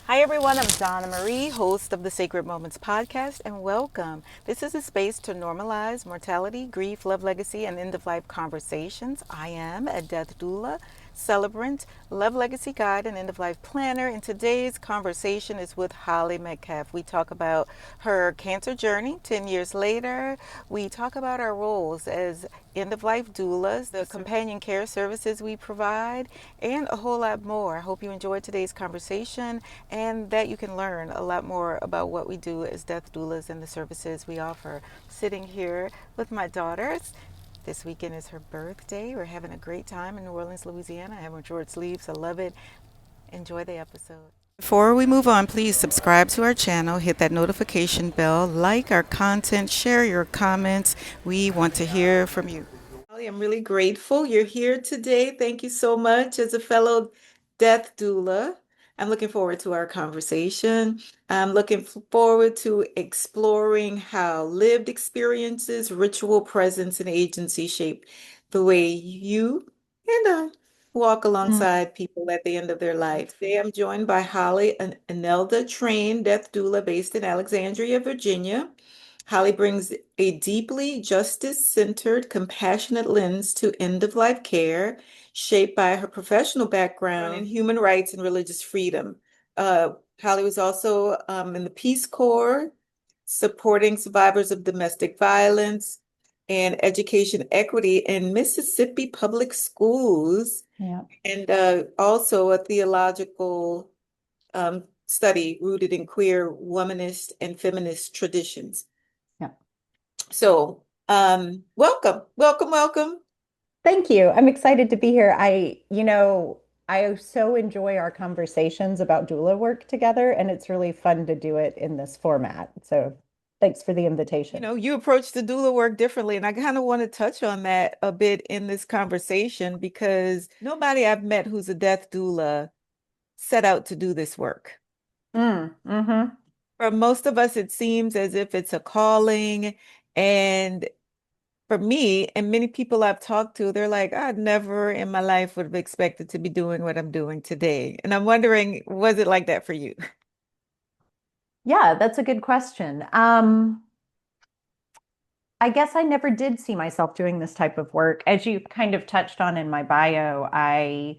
Hi, everyone. I'm Donna Marie, host of the Sacred Moments podcast, and welcome. This is a space to normalize mortality, grief, love legacy, and end of life conversations. I am a death doula, celebrant, love legacy guide, and end of life planner. And today's conversation is with Holly Metcalf. We talk about her cancer journey 10 years later. We talk about our roles as end of life doulas, the companion care services we provide, and a whole lot more. I hope you enjoyed today's conversation and that you can learn a lot more about what we do as death doulas and the services we offer. Sitting here with my daughters. This weekend is her birthday. We're having a great time in New Orleans, Louisiana. I have on short sleeves. I love it. Enjoy the episode. Before we move on, please subscribe to our channel, hit that notification bell, like our content, share your comments. We want to hear from you. Holly, I'm really grateful you're here today. Thank you so much. As a fellow death doula, I'm looking forward to our conversation. I'm looking forward to exploring how lived experiences, ritual presence, and agency shape the way you and I walk alongside people at the end of their life. Today, I'm joined by Holly, an INELDA-trained death doula based in Alexandria, Virginia. Holly brings a deeply justice-centered, compassionate lens to end-of-life care, shaped by her professional background in human rights and religious freedom. Holly was also in the Peace Corps, supporting survivors of domestic violence and education equity in Mississippi public schools, Yeah. and also a theological study rooted in queer, womanist, and feminist traditions. Yeah. So, welcome, welcome, welcome. Thank you. I'm excited to be here. I so enjoy our conversations about doula work together, and it's really fun to do it in this format. So thanks for the You invitation. know, you approach the doula work differently, and I kind of want to touch on that a bit in this conversation because nobody I've met who's a death doula set out to do this work. Mm-hmm. For most of us, it seems as if it's a calling. And for me, and many people I've talked to, they're like, I never in my life would have expected to be doing what I'm doing today. And I'm wondering, was it like that for you? Yeah, that's a good question. I guess I never did see myself doing this type of work. As you kind of touched on in my bio, I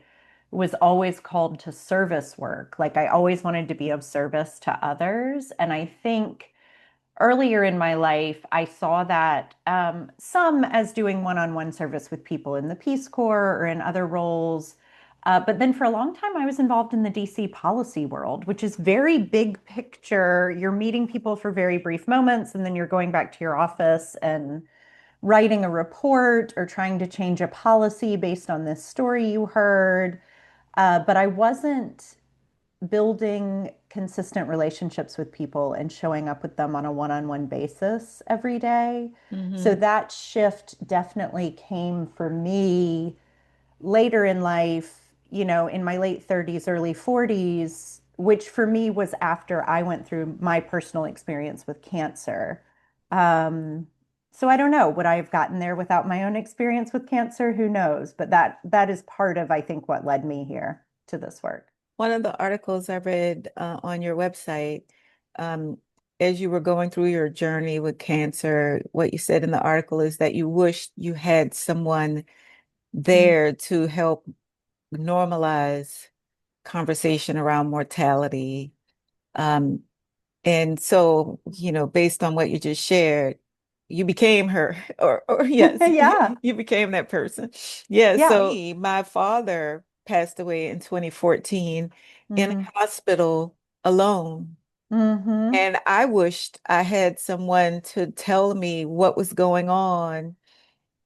was always called to service work. Like I always wanted to be of service to others. And I think earlier in my life, I saw that some as doing one-on-one service with people in the Peace Corps or in other roles. But then for a long time, I was involved in the DC policy world, which is very big picture. You're meeting people for very brief moments, and then you're going back to your office and writing a report or trying to change a policy based on this story you heard. But I wasn't building consistent relationships with people and showing up with them on a one-on-one basis every day. So Hmm. that shift definitely came for me later in life, in my late 30s, early 40s, which for me was after I went through my personal experience with cancer. Um, so I don't know, would I have gotten there without my own experience with cancer? Who knows? But that is part of, I think, what led me here to this work. One of the articles I read on your website, um, as you were going through your journey with cancer, what you said in the article is that you wished you had someone Mm. there to help normalize conversation around mortality. Um, and so, based on what you just shared, you became her, or yes, Yeah. you became that person. Yeah. Yeah. So my father passed away in 2014 in a Mm. hospital alone. Hmm. And I wished I had someone to tell me what was going on,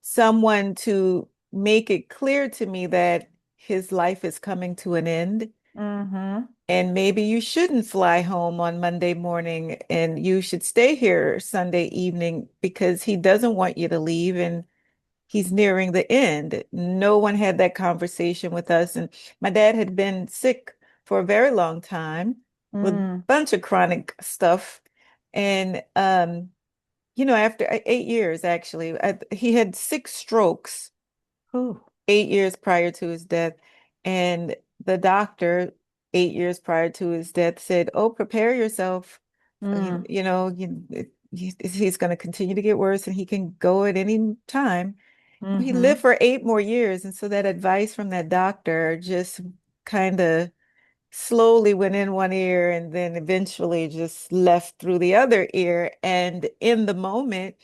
someone to make it clear to me that his life is coming to an end. Hmm. And maybe you shouldn't fly home on Monday morning and you should stay here Sunday evening because he doesn't want you to leave and he's nearing the end. No one had that conversation with us. And my dad had been sick for a very long time with a Mm. bunch of chronic stuff. And, after 8 years, actually, he had 6 strokes Ooh. 8 years prior to his death. And the doctor, 8 years prior to his death, said, "Oh, prepare yourself. Mm, He's going to continue to get worse, and he can go at any time." He lived mm-hmm, for 8 more years, and so that advice from that doctor just kind of slowly went in one ear and then eventually just left through the other ear. And in the moment,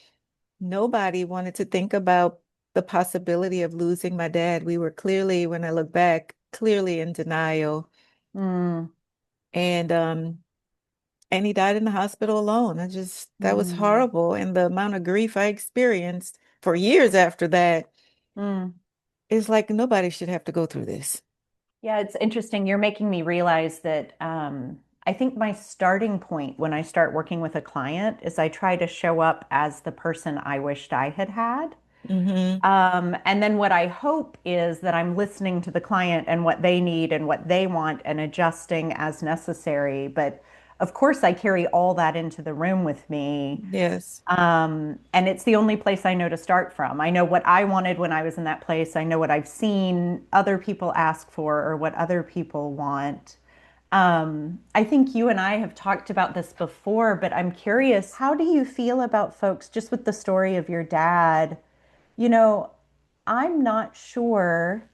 nobody wanted to think about the possibility of losing my dad. We were clearly, when I look back, clearly in denial. mm, And and he died in the hospital alone. That was mm, horrible. And the amount of grief I experienced for years after that mm. is like nobody should have to go through this. Yeah, it's interesting. You're making me realize that I think my starting point when I start working with a client is I try to show up as the person I wished I had had. Hmm. And then what I hope is that I'm listening to the client and what they need and what they want and adjusting as necessary. But of course, I carry all that into the room with me. Yes. And it's the only place I know to start from. I know what I wanted when I was in that place. I know what I've seen other people ask for or what other people want. I think you and I have talked about this before, but I'm curious, how do you feel about folks just with the story of your dad? You know, I'm not sure.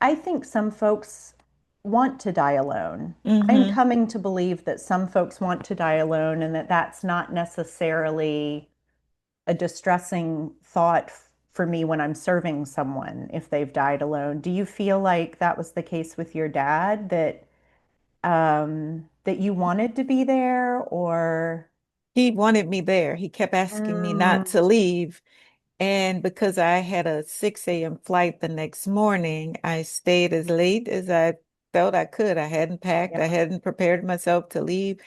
I think some folks want to die alone. I'm Hmm. coming to believe that some folks want to die alone and that that's not necessarily a distressing thought for me when I'm serving someone if they've died alone. Do you feel like that was the case with your dad, that you wanted to be there or He wanted me there. He kept asking me not mm, to leave. And because I had a 6 a.m. flight the next morning, I stayed as late as I felt I could. I hadn't packed, I yeah. hadn't prepared myself to leave.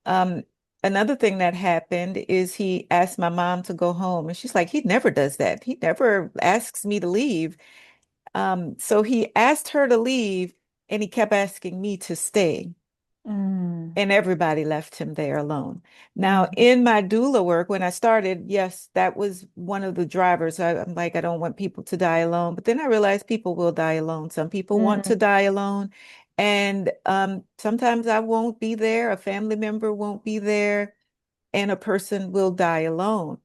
Um, Another thing that happened is he asked my mom to go home, and she's like, he never does that. He never asks me to leave. So he asked her to leave, and he kept asking me to stay. Mm, And everybody left him there alone. Now, mhm, in my doula work, when I started, yes, that was one of the drivers. I'm like, I don't want people to die alone. But then I realized people will die alone. Some people want mm, to die alone. And sometimes I won't be there, a family member won't be there, and a person will die alone.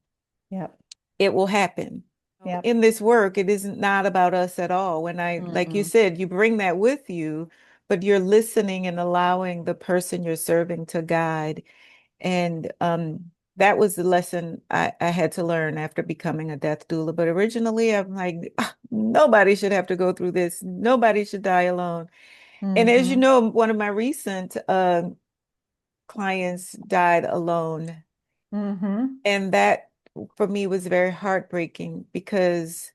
yep, It will happen. yep, In this work, it isn't not about us at all. Like you mm-mm, said, you bring that with you, but you're listening and allowing the person you're serving to guide. And that was the lesson I had to learn after becoming a death doula. But originally, I'm like, "Ah, nobody should have to go through this. Nobody should die alone." And as you mm-hmm, know, one of my recent clients died alone. mm-hmm, And that for me was very heartbreaking because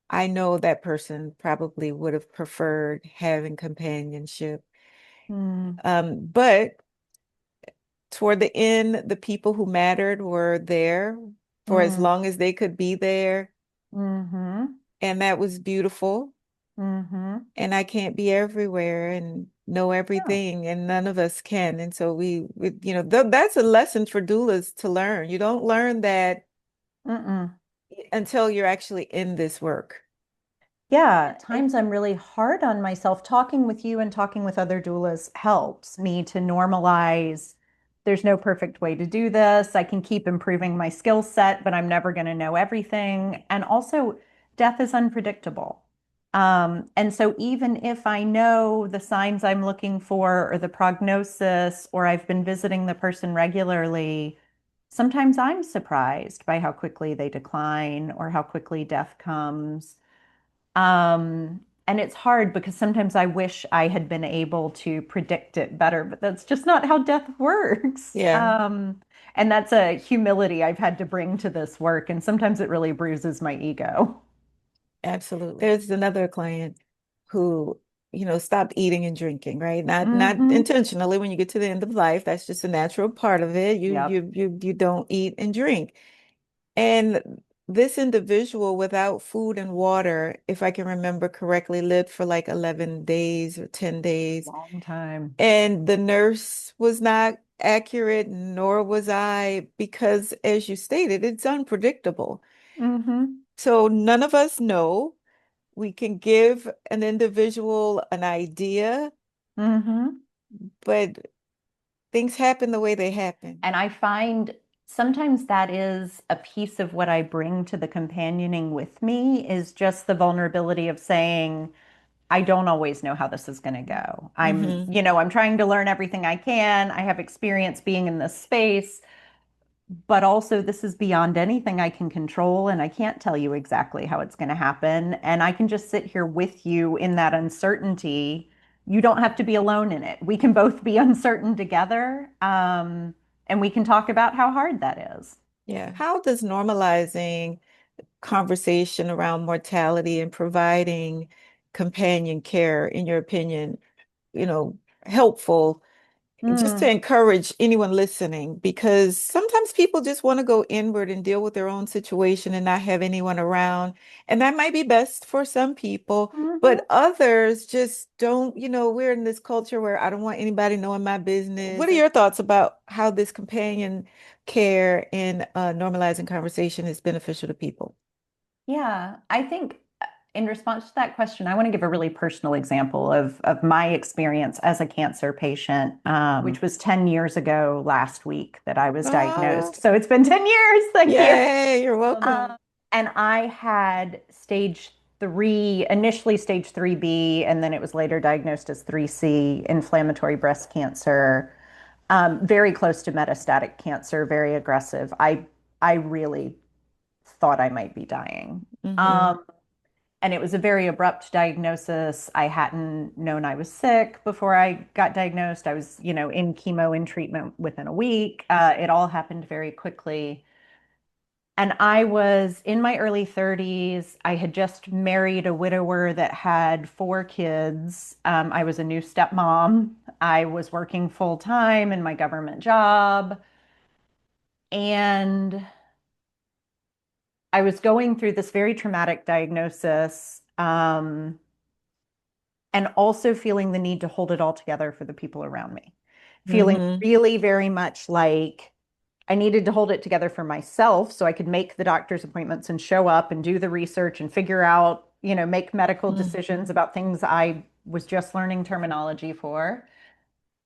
I know that person probably would have preferred having companionship. mm, But toward the end, the people who mattered were there for as mm, long as they could be there. mm-hmm, And that was beautiful. mm-hmm. And I can't be everywhere and know Yeah. everything, and none of us can. And so that's a lesson for doulas to learn. You don't learn that Mm-mm. until you're actually in this work. Yeah, at times I'm really hard on myself. Talking with you and talking with other doulas helps me to normalize there's no perfect way to do this. I can keep improving my skill set, but I'm never going to know everything. And also, death is unpredictable. And so, even if I know the signs I'm looking for or the prognosis, or I've been visiting the person regularly, sometimes I'm surprised by how quickly they decline or how quickly death comes. And it's hard because sometimes I wish I had been able to predict it better, but that's just not how death works. Yeah. And that's a humility I've had to bring to this work. And sometimes it really bruises my ego. Absolutely. There's another client who, stopped eating and drinking, right? Not Hmm. intentionally. When you get to the end of life, that's just a natural part of it. You Yep. you you you don't eat and drink. And this individual without food and water, if I can remember correctly, lived for like 11 days or 10 days. Long time. And the nurse was not accurate, nor was I, because as you stated, it's unpredictable. Hmm. So none of us know. We can give an individual an idea, Hmm. but things happen the way they happen. And I find sometimes that is a piece of what I bring to the companioning with me is just the vulnerability of saying, I don't always know how this is going to go. Hmm. I'm trying to learn everything I can. I have experience being in this space, but also this is beyond anything I can control. And I can't tell you exactly how it's going to happen. And I can just sit here with you in that uncertainty. You don't have to be alone in it. We can both be uncertain together. And we can talk about how hard that is. Yeah. How does normalizing conversation around mortality and providing companion care, in your opinion, you know, helpful just to Mm, encourage anyone listening, because sometimes people just want to go inward and deal with their own situation and not have anyone around. And that might be best for some people, mhm. but others just don't, we're in this culture where I don't want anybody knowing my business. What are your thoughts about how this companion care and normalizing conversation is beneficial to people? Yeah, I think in response to that question, I want to give a really personal example of my experience as a cancer patient, which was 10 years ago last week that I was Oh, diagnosed. So it's been 10 years. Thank you. yay, you're Um, welcome. and I had stage three, initially stage 3B, and then it was later diagnosed as 3C, inflammatory breast cancer, very close to metastatic cancer, very aggressive. I really thought I might be dying. Hmm. Um, and it was a very abrupt diagnosis. I hadn't known I was sick before I got diagnosed. I was, in chemo in treatment within a week. It all happened very quickly. And I was in my early 30s. I had just married a widower that had 4 kids. I was a new stepmom. I was working full time in my government job. And I was going through this very traumatic diagnosis, and also feeling the need to hold it all together for the people around me. Feeling Hmm. really very much like I needed to hold it together for myself so I could make the doctor's appointments and show up and do the research and figure out, make medical decisions about things I was just learning terminology for.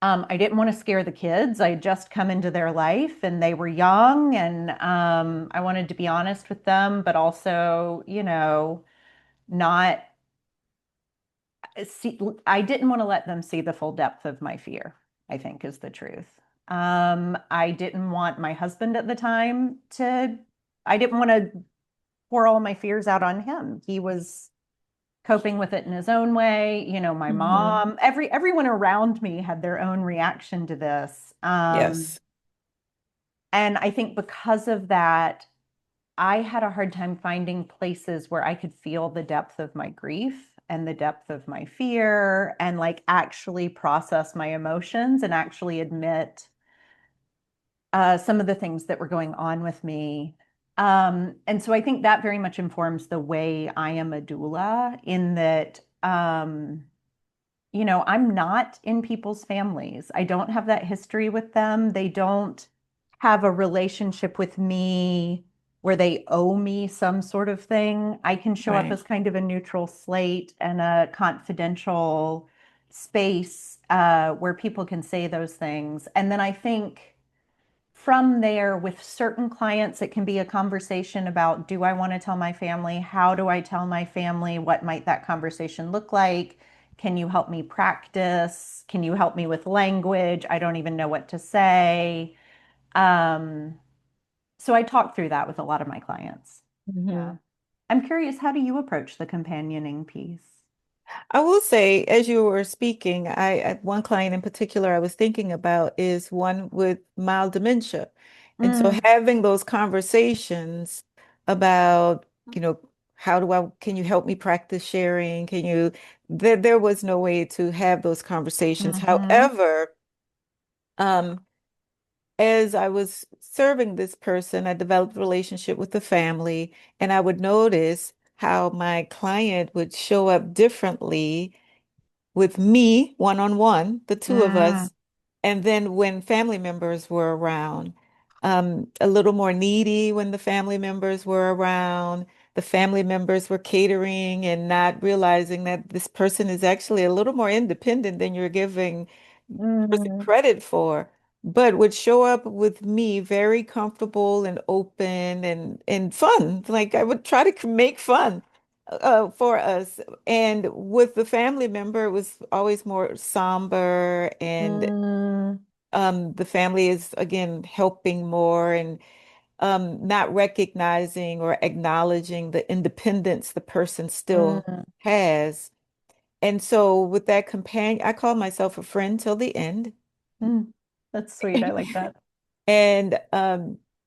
I didn't want to scare the kids. I had just come into their life and they were young, and I wanted to be honest with them, but also, not see, I didn't want to let them see the full depth of my fear, I think is the truth. I didn't want my husband at the time I didn't want to pour all my fears out on him. He was coping with it in his own way. My Hmm. mom, everyone around me had their own reaction to this. Yes. And I think because of that, I had a hard time finding places where I could feel the depth of my grief and the depth of my fear and like actually process my emotions and actually admit some of the things that were going on with me. And so I think that very much informs the way I am a doula in that I'm not in people's families. I don't have that history with them. They don't have a relationship with me where they owe me some sort of thing. I can show up Right. as kind of a neutral slate and a confidential space where people can say those things. And then I think from there, with certain clients, it can be a conversation about, do I want to tell my family? How do I tell my family? What might that conversation look like? Can you help me practice? Can you help me with language? I don't even know what to say. Um, so I talk through that with a lot of my clients. Yeah. Hmm. I'm curious, how do you approach the companioning piece? I will say, as you were speaking, one client in particular I was thinking about is one with mild dementia. And so Mm, having those conversations about, you know, can you help me practice sharing? There was no way to have those conversations. hmm However, um, as I was serving this person, I developed a relationship with the family, and I would notice how my client would show up differently with me one-on-one, the two of mm, us, and then when family members were around, a little more needy when the family members were around. the family members were catering and not realizing that this person is actually a little more independent than you're giving person Mm, credit for, but would show up with me very comfortable and open and fun. Like I would try to make fun for us. And with the family member, it was always more somber, and mm, the family is again helping more and not recognizing or acknowledging the independence the person still mm, has. And so with that companion, I call myself a friend till the end. mm. That's sweet. I like that.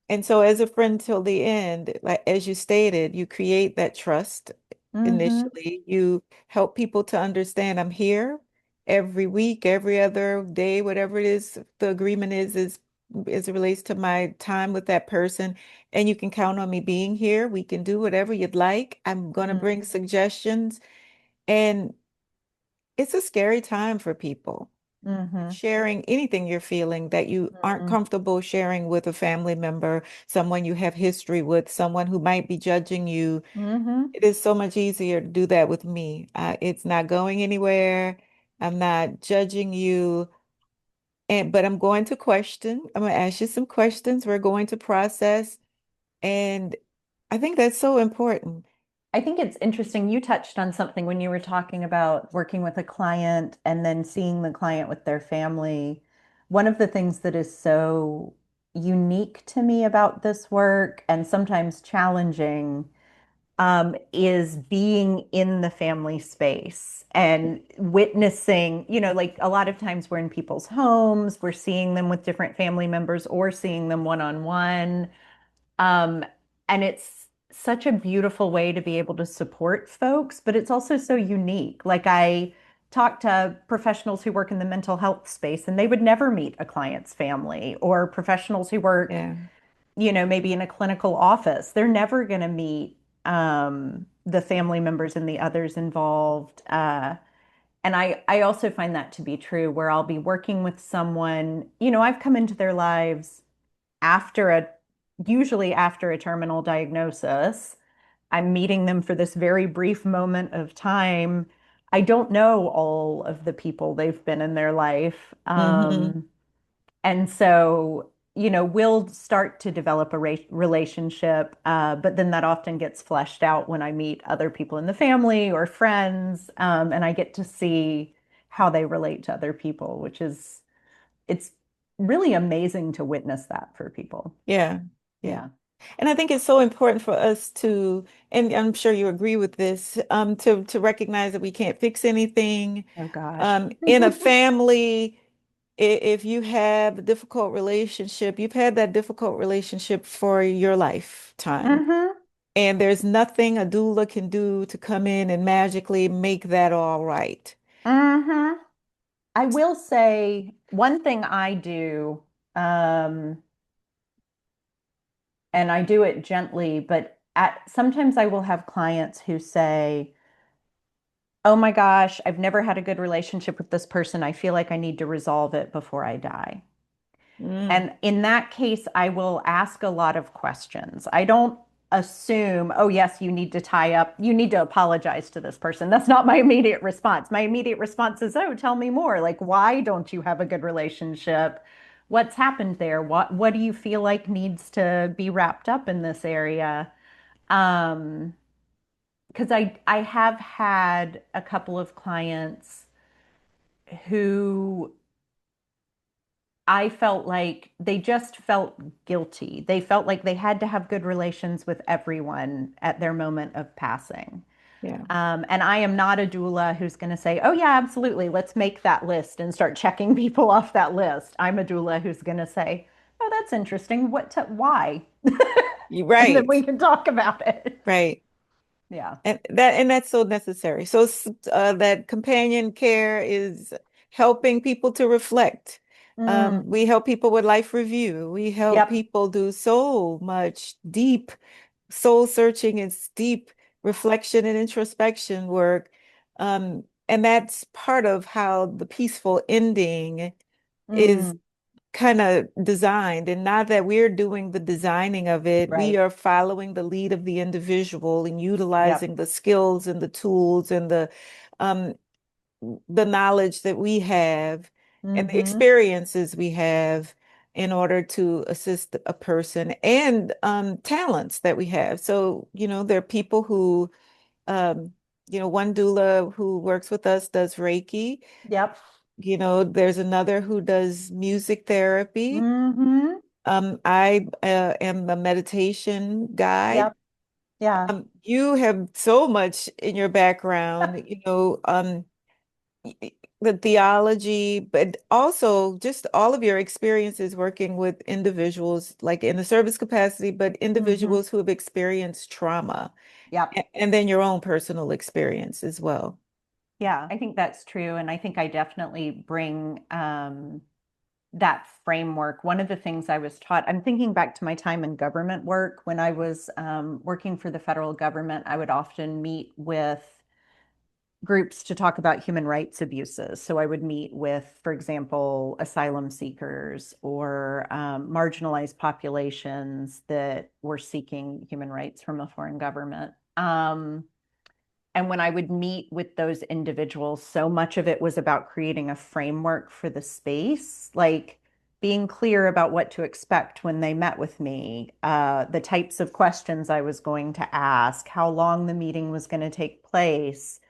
And so as a friend till the end, like as you stated, you create that trust Hmm. initially. You help people to understand I'm here every week, every other day, whatever it is the agreement is as it relates to my time with that person. And you can count on me being here. We can do whatever you'd like. I'm going to bring suggestions. And it's a scary time for people Mm-hmm. sharing anything you're feeling that you aren't Hmm. comfortable sharing with a family member, someone you have history with, someone who might be judging you. Hmm. It is so much easier to do that with me. It's not going anywhere. I'm not judging you, but I'm going to question. I'm going to ask you some questions. We're going to process, and I think that's so important. I think it's interesting. You touched on something when you were talking about working with a client and then seeing the client with their family. One of the things that is so unique to me about this work and sometimes challenging is being in the family space and witnessing, like a lot of times we're in people's homes, we're seeing them with different family members or seeing them one-on-one. Um, and it's such a beautiful way to be able to support folks, but it's also so unique. Like I talk to professionals who work in the mental health space, and they would never meet a client's family, or professionals who work, Yeah. maybe in a clinical office. They're never going to meet the family members and the others involved. And I also find that to be true, where I'll be working with someone, I've come into their lives after usually after a terminal diagnosis. I'm meeting them for this very brief moment of time. I don't know all of the people they've been in their life. Hmm. And so, we'll start to develop a relationship, but then that often gets fleshed out when I meet other people in the family or friends, and I get to see how they relate to other people, it's really amazing to witness that for people. Yeah. Yeah. Yeah. And I think it's so important for us to, and I'm sure you agree with this, to recognize that we can't fix anything. Oh gosh. In a family, if you have a difficult relationship, you've had that difficult relationship for your lifetime. Hmm. And there's nothing a doula can do to come in and magically make that all right. Hmm. I will say one thing I do, um, and I do it gently, but sometimes I will have clients who say, "Oh my gosh, I've never had a good relationship with this person. I feel like I need to resolve it before I die." Mm, And in that case, I will ask a lot of questions. I don't assume, oh, yes, you need to tie up, you need to apologize to this person. That's not my immediate response. My immediate response is, oh, tell me more. Like, why don't you have a good relationship? What's happened there? What do you feel like needs to be wrapped up in this area? Um, because I have had a couple of clients who I felt like they just felt guilty. They felt like they had to have good relations with everyone at their moment of passing. yeah. And I am not a doula who's going to say, oh, yeah, absolutely, let's make that list and start checking people off that list. I'm a doula who's going to say, oh, that's interesting. Why? You're And then right. we can talk about it. Right. Yeah. And that's so necessary. So that companion care is helping people to reflect. Mm, We help people with life review. We help yep. people do so much deep soul searching and deep reflection and introspection work. And that's part of how the peaceful ending is Mm, kind of designed, and not that we're doing the designing of it. We Right. are following the lead of the individual and Yep. utilizing the skills and the tools and um the knowledge that we have and the Mm-hmm. experiences we have in order to assist a person, and talents that we have. So, there are people who um, one doula who works with us does Reiki. Yep. There's another who does music therapy. Mm-hmm. I am a meditation guide. Yep. Yeah. You have so much in your background, the theology, but also just all of your experiences working with individuals, like in the service capacity, but Mm-hmm. individuals who have experienced trauma, Yep. and then your own personal experience as well. Yeah, I think that's true. And I think I definitely bring that framework. One of the things I was taught, I'm thinking back to my time in government work. When I was working for the federal government, I would often meet with groups to talk about human rights abuses. So I would meet with, for example, asylum seekers or marginalized populations that were seeking human rights from a foreign government. And when I would meet with those individuals, so much of it was about creating a framework for the space, like being clear about what to expect when they met with me, the types of questions I was going to ask, how long the meeting was going to take place.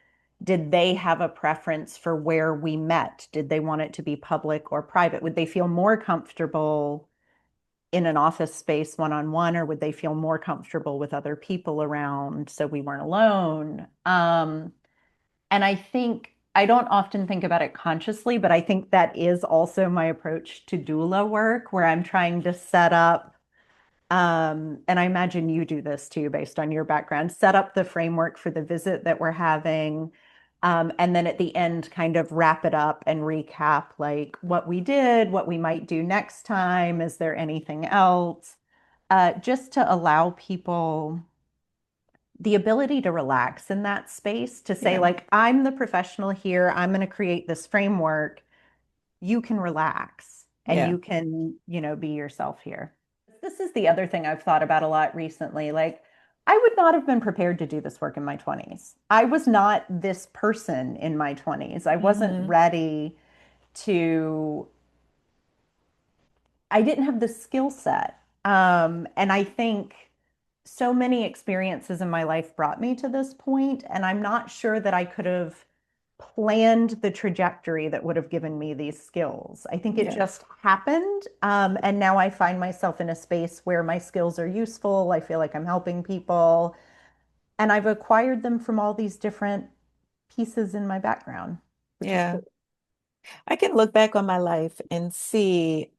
Did they have a preference for where we met? Did they want it to be public or private? Would they feel more comfortable in an office space one-on-one, or would they feel more comfortable with other people around so we weren't alone? And I think I don't often think about it consciously, but I think that is also my approach to doula work, where I'm trying to set up, and I imagine you do this too, based on your background, set up the framework for the visit that we're having. And then at the end, kind of wrap it up and recap like what we did, what we might do next time. Is there anything else? Just to allow people the ability to relax in that space, to say, Yeah, like, I'm the professional here, I'm going to create this framework. You can relax and yeah. you can, be yourself here. This is the other thing I've thought about a lot recently. Like, I would not have been prepared to do this work in my 20s. I was not this person in my 20s. I wasn't Hmm. ready to, I didn't have the skill set. And I think so many experiences in my life brought me to this point, and I'm not sure that I could have planned the trajectory that would have given me these skills. I think it Yeah, just happened. And now I find myself in a space where my skills are useful. I feel like I'm helping people, and I've acquired them from all these different pieces in my background, which is yeah. cool. I can look back on my life and see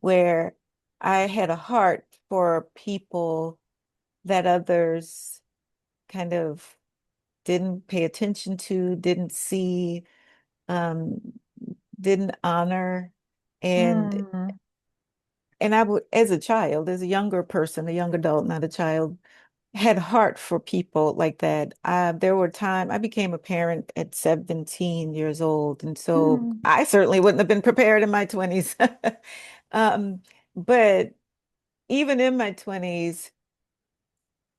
where I had a heart for people that others kind of didn't pay attention to, didn't see, um, didn't honor. And Mm, and I would, as a child, as a younger person, a young adult, not a child, had heart for people like that. There were times I became a parent at 17 years old, and so mm, I certainly wouldn't have been prepared in my 20s. Um, but even in my 20s,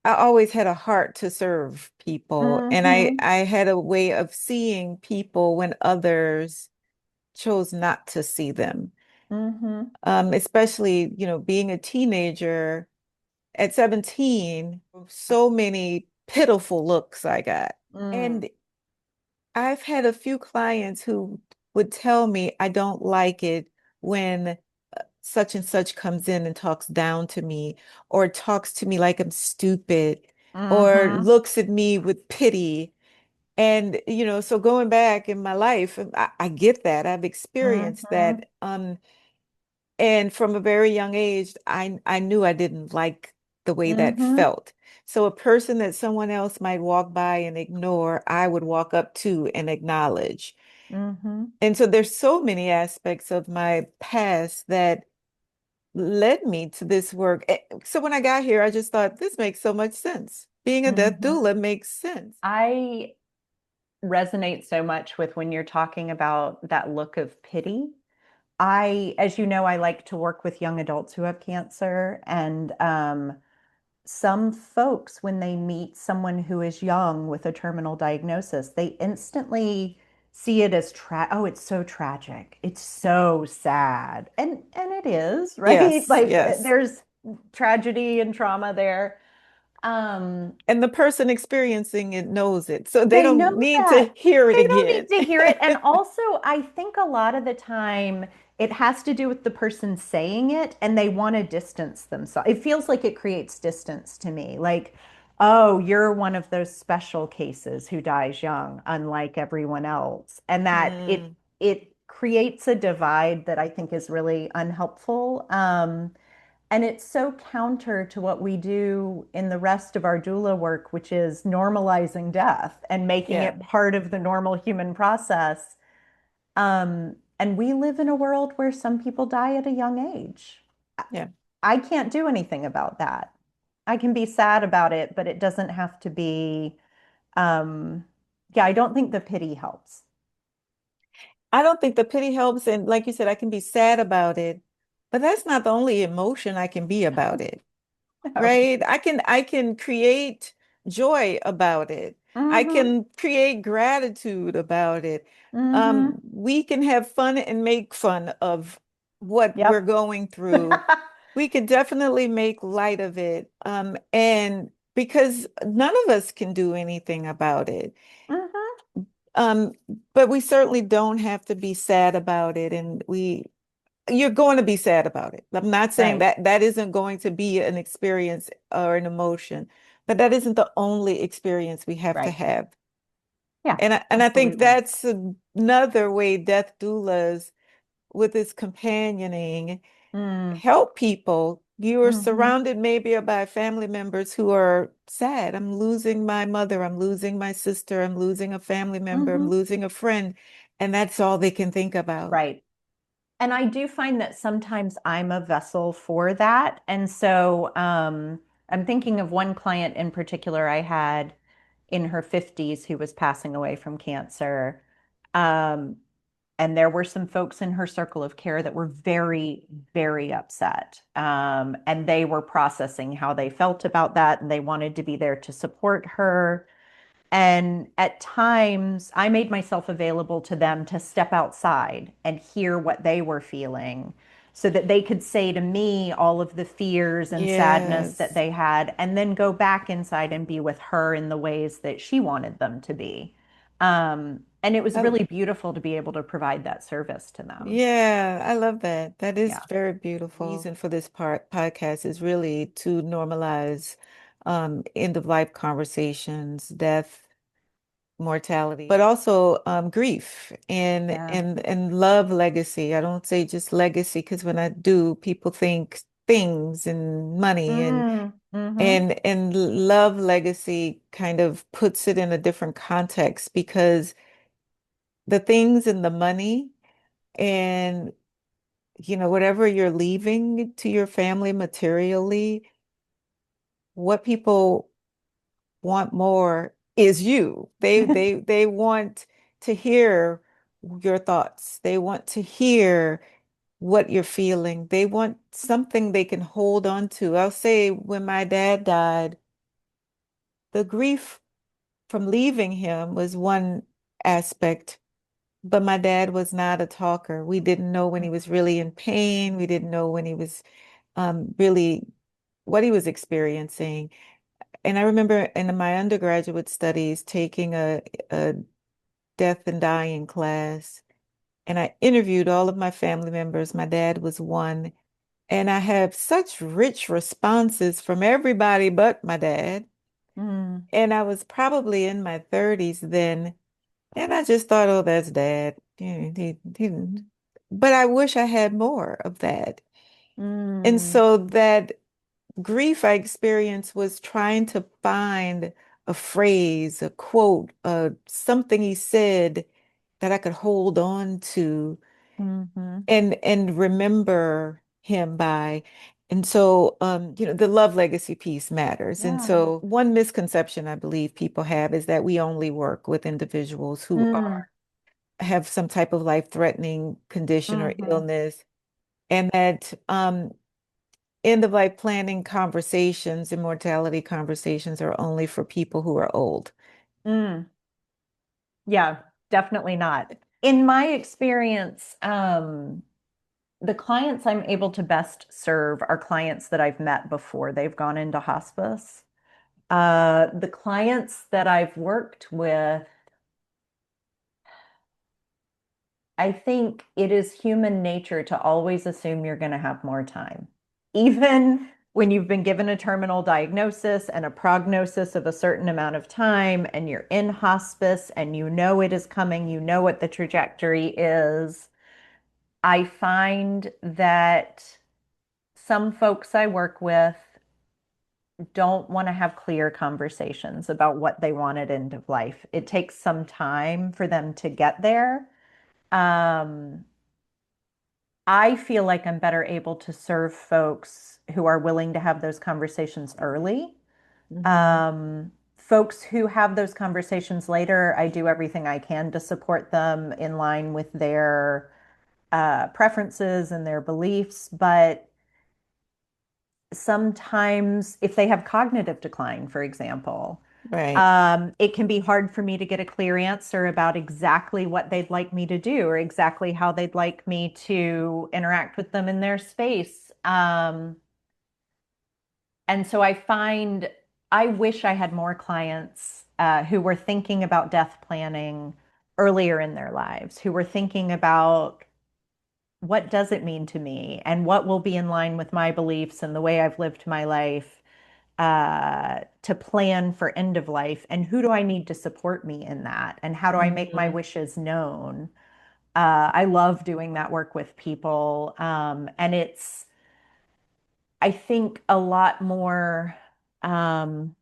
I always had a heart to serve people, and I mm-hmm, I had a way of seeing people when others chose not to see them. mm-hmm, Especially, being a teenager at 17, so many pitiful looks I got. mm, And I've had a few clients who would tell me I don't like it when such and such comes in and talks down to me, or talks to me like I'm stupid, or mm-hmm, looks at me with pity. And, so going back in my life, I get that. I've experienced mm-hmm, that. And from a very young age, I knew I didn't like the way that mm-hmm, felt. So a person that someone else might walk by and ignore, I would walk up to and acknowledge. mm-hmm, And so there's so many aspects of my past that led me to this work. So when I got here, I just thought this makes so much sense. Being a death mm-hmm. doula makes sense. I resonate so much with when you're talking about that look of pity. as you know, I like to work with young adults who have cancer. And some folks, when they meet someone who is young with a terminal diagnosis, they instantly see it as oh, it's so tragic. It's so sad. And it is, right? Yes, Like yes. there's tragedy and trauma there. Um, And the person experiencing it knows it, so they they know don't need that. to hear it They don't again. need to hear it. And also, I think a lot of the time it has to do with the person saying it and they want to distance themselves. It feels like it creates distance to me. Like, oh, you're one of those special cases who dies young, unlike everyone else. And that Mm, it creates a divide that I think is really unhelpful. And it's so counter to what we do in the rest of our doula work, which is normalizing death and making yeah, it part of the normal human process. And we live in a world where some people die at a young age. yeah. I can't do anything about that. I can be sad about it, but it doesn't have to be, um, yeah, I don't think the pity helps. I don't think the pity helps, and like you said, I can be sad about it, but that's not the only emotion I can be about it. No. Right? I can create joy about it. I Mm-hmm. can create gratitude about it. Mm-hmm. We can have fun and make fun of what we're Yep. going through. We could definitely make light of it. And because none of us can do anything about it. Mm-hmm. Um, but we certainly don't have to be sad about it. And you're going to be sad about it. I'm not saying Right. that that isn't going to be an experience or an emotion, but that isn't the only experience we have to Right. have. Yeah, And I think absolutely. that's another way death doulas with its companioning Mm. help people. You are Mm-hmm. surrounded maybe by family members who are sad. I'm losing my mother, I'm losing my sister, I'm losing a family member, I'm Mm-hmm. losing a friend, and that's all they can think about. Right. And I do find that sometimes I'm a vessel for that. And so I'm thinking of one client in particular I had in her 50s who was passing away from cancer. Um, and there were some folks in her circle of care that were very, very upset. And they were processing how they felt about that, and they wanted to be there to support her. And at times, I made myself available to them to step outside and hear what they were feeling so that they could say to me all of the fears and sadness that Yes. they had, and then go back inside and be with her in the ways that she wanted them to be. And it was I, really beautiful to be able to provide that service to them. Yeah, I love that. That is Yeah. very beautiful. Reason for this podcast is really to normalize end of life conversations, death, mortality, but also grief and Yeah. and love legacy. I don't say just legacy because when I do, people think things and money Mm-hmm. and love legacy kind of puts it in a different context because the things and the money and whatever you're leaving to your family materially, what people want more is you. They want to hear your thoughts. They want to hear what you're feeling. They want something they can hold on to. I'll say when my dad died, the grief from leaving him was one aspect, but my dad was not a talker. We didn't know when he was really in pain. We didn't know when he was really what he was experiencing. And I remember in my undergraduate studies taking a death and dying class, and I interviewed all of my family members. My dad was one, and I have such rich responses from everybody but my dad. Mm, And I was probably in my 30s then, and I just thought, oh, that's dad. But I wish I had more of that. And mm, so that grief I experienced was trying to find a phrase, a quote, something he said that I could hold on to mm-hmm. and remember him by. And so, the love legacy piece matters. And Yeah. so, one misconception I believe people have is that we only work with individuals who Mm, are have some type of life-threatening condition or Hmm. illness, and that end of life planning conversations and mortality conversations are only for people who are old. Mm, yeah, definitely not. In my experience, the clients I'm able to best serve are clients that I've met before they've gone into hospice. The clients that I've worked with, I think it is human nature to always assume you're going to have more time. Even when you've been given a terminal diagnosis and a prognosis of a certain amount of time, and you're in hospice and you know it is coming, you know what the trajectory is. I find that some folks I work with don't want to have clear conversations about what they want at end of life. It takes some time for them to get there. Um, I feel like I'm better able to serve folks who are willing to have those conversations early. Hmm. Folks who have those conversations later, I do everything I can to support them in line with their preferences and their beliefs. But sometimes, if they have cognitive decline, for example, Right. it can be hard for me to get a clear answer about exactly what they'd like me to do or exactly how they'd like me to interact with them in their space. And so I find I wish I had more clients who were thinking about death planning earlier in their lives, who were thinking about what does it mean to me and what will be in line with my beliefs and the way I've lived my life to plan for end of life, and who do I need to support me in that, and how do I make my Hmm. wishes known. I love doing that work with people, and it's, I think, a lot more. Um,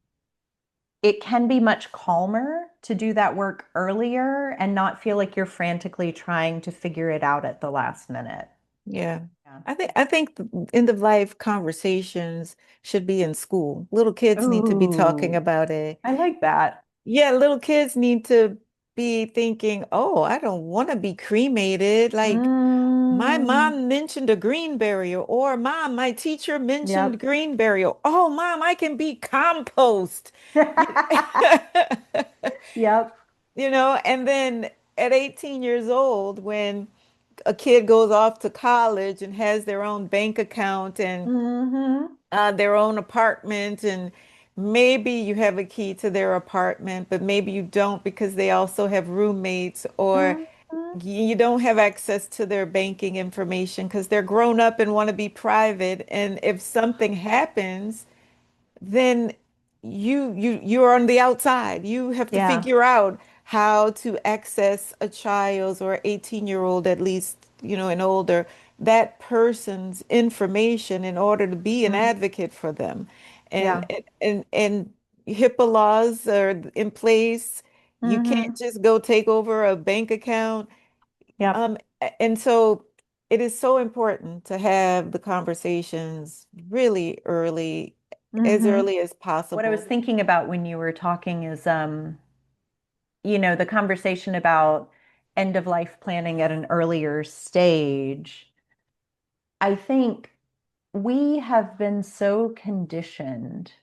it can be much calmer to do that work earlier and not feel like you're frantically trying to figure it out at the last minute. Yeah. Yeah. I think the end of life conversations should be in school. Little kids need to be talking Ooh, about it. I like that. Yeah, little kids need to be thinking, "Oh, I don't want to be cremated." Like my Mm, mom mentioned a green burial, or Mom, my teacher mentioned yep. green burial. Oh, Mom, I can be compost. You Yep. and then at 18 years old, when a kid goes off to college and has their own bank account and Hmm. their own apartment, and maybe you have a key to their apartment, but maybe you don't because they also have roommates, or Hmm. you don't have access to their banking information because they're grown up and want to be private. And if something happens, then you're on the outside. You have to Yeah. figure out how to access a child's or 18-year-old, at least, and older, that person's information in order to be an Mm, advocate for them. And yeah. and HIPAA laws are in place. You can't Hmm. just go take over a bank account. Yep. And so it is so important to have the conversations really early, as Hmm. early as What I was possible. thinking about when you were talking is, the conversation about end of life planning at an earlier stage. I think we have been so conditioned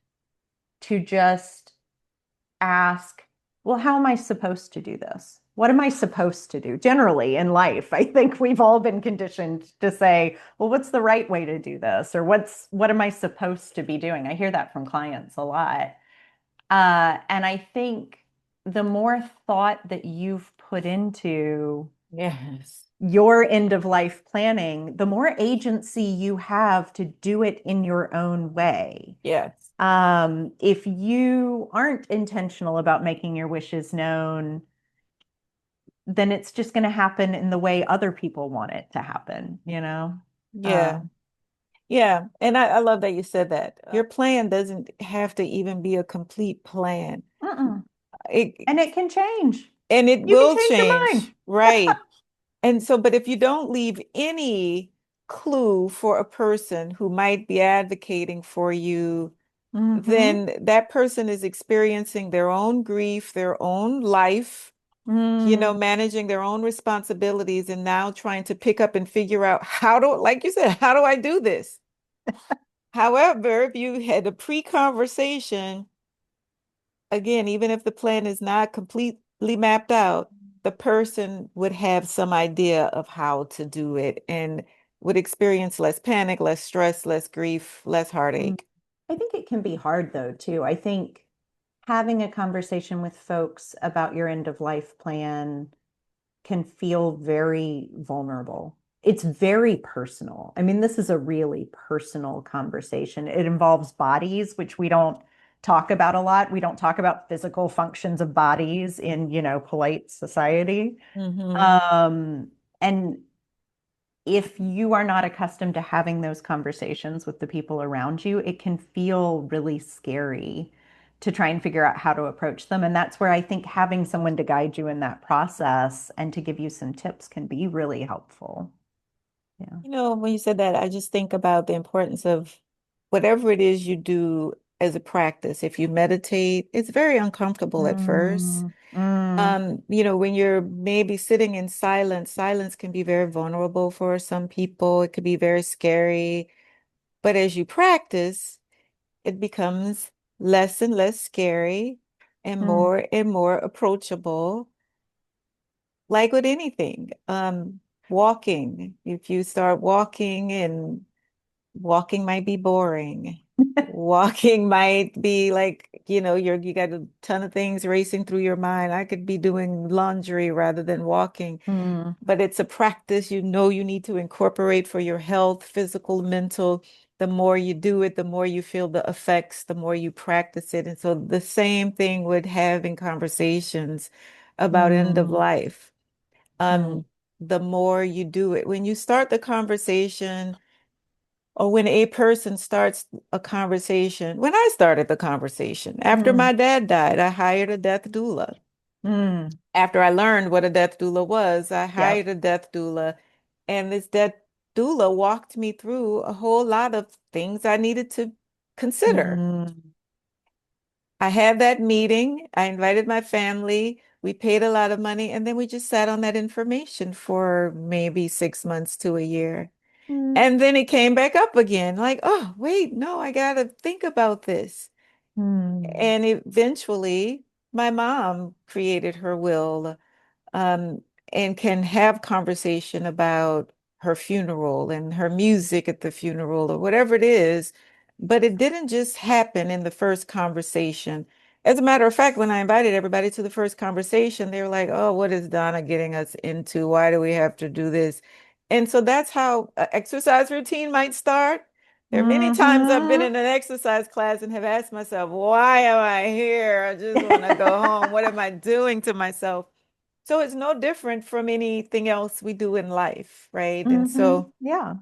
to just ask, well, how am I supposed to do this? What am I supposed to do? Generally in life, I think we've all been conditioned to say, well, what's the right way to do this? Or what am I supposed to be doing? I hear that from clients a lot. And I think the more thought that you've put into Yes. your end of life planning, the more agency you have to do it in your own way. Yes. If you aren't intentional about making your wishes known, then it's just going to happen in the way other people want it to happen, you know? Yeah. Um, Yeah. And I love that you said that. Your plan doesn't have to even be a complete plan. mm-mm. It, And it can change. and it You can will change your change, mind. right? And so, but if you don't leave any clue for a person who might be advocating for you, Hmm. then that person is experiencing their own grief, their own life, Mm. managing their own responsibilities and now trying to pick up and figure out how to, like you said, how do I do this? However, if you had a pre-conversation, again, even if the plan is not completely mapped out, the person would have some idea of how to do it and would experience less panic, less stress, less grief, less Mm. heartache. I think it can be hard though, too. I think having a conversation with folks about your end of life plan can feel very vulnerable. It's very personal. I mean, this is a really personal conversation. It involves bodies, which we don't talk about a lot. We don't talk about physical functions of bodies in, polite society. Hmm. Um, and if you are not accustomed to having those conversations with the people around you, it can feel really scary to try and figure out how to approach them. And that's where I think having someone to guide you in that process and to give you some tips can be really helpful. Yeah. When you said that, I just think about the importance of whatever it is you do as a practice. If you meditate, it's very uncomfortable at first. Mm, mm, When you're maybe sitting in silence, silence can be very vulnerable for some people. It could be very scary. But as you practice, it becomes less and less scary mm. and more approachable, like with anything. Walking, if you start walking and walking might be boring. Walking might be like, you got a ton of things racing through your mind. I could be doing laundry rather than walking, Mm, but it's a practice you need to incorporate for your health, physical, mental. The more you do it, the more you feel the effects, the more you practice it. And so the same thing with having conversations about end of mm, life. mm, Um, the more you do it, when you start the conversation, or when a person starts a conversation, when I started the conversation, after mm, my dad died, I hired a death doula. mm. After I learned what a death doula was, I hired Yep. a death doula, and this death doula walked me through a whole lot of things I needed to consider. Mm, I had that meeting, I invited my family, we paid a lot of money, and then we just sat on that information for maybe 6 months to a year. mm, And then it came back up again, like, oh, wait, no, I gotta think about this. mm, And eventually, my mom created her will, um, and can have conversation about her funeral and her music at the funeral or whatever it is. But it didn't just happen in the first conversation. As a matter of fact, when I invited everybody to the first conversation, they were like, oh, what is Donna getting us into? Why do we have to do this? And so that's how an exercise routine might start. There are many times I've been mhm. in an exercise class and have asked myself, why am I here? I just want to go home. What am I doing to myself? So it's no different from anything else we do in life, right? And so, Yeah.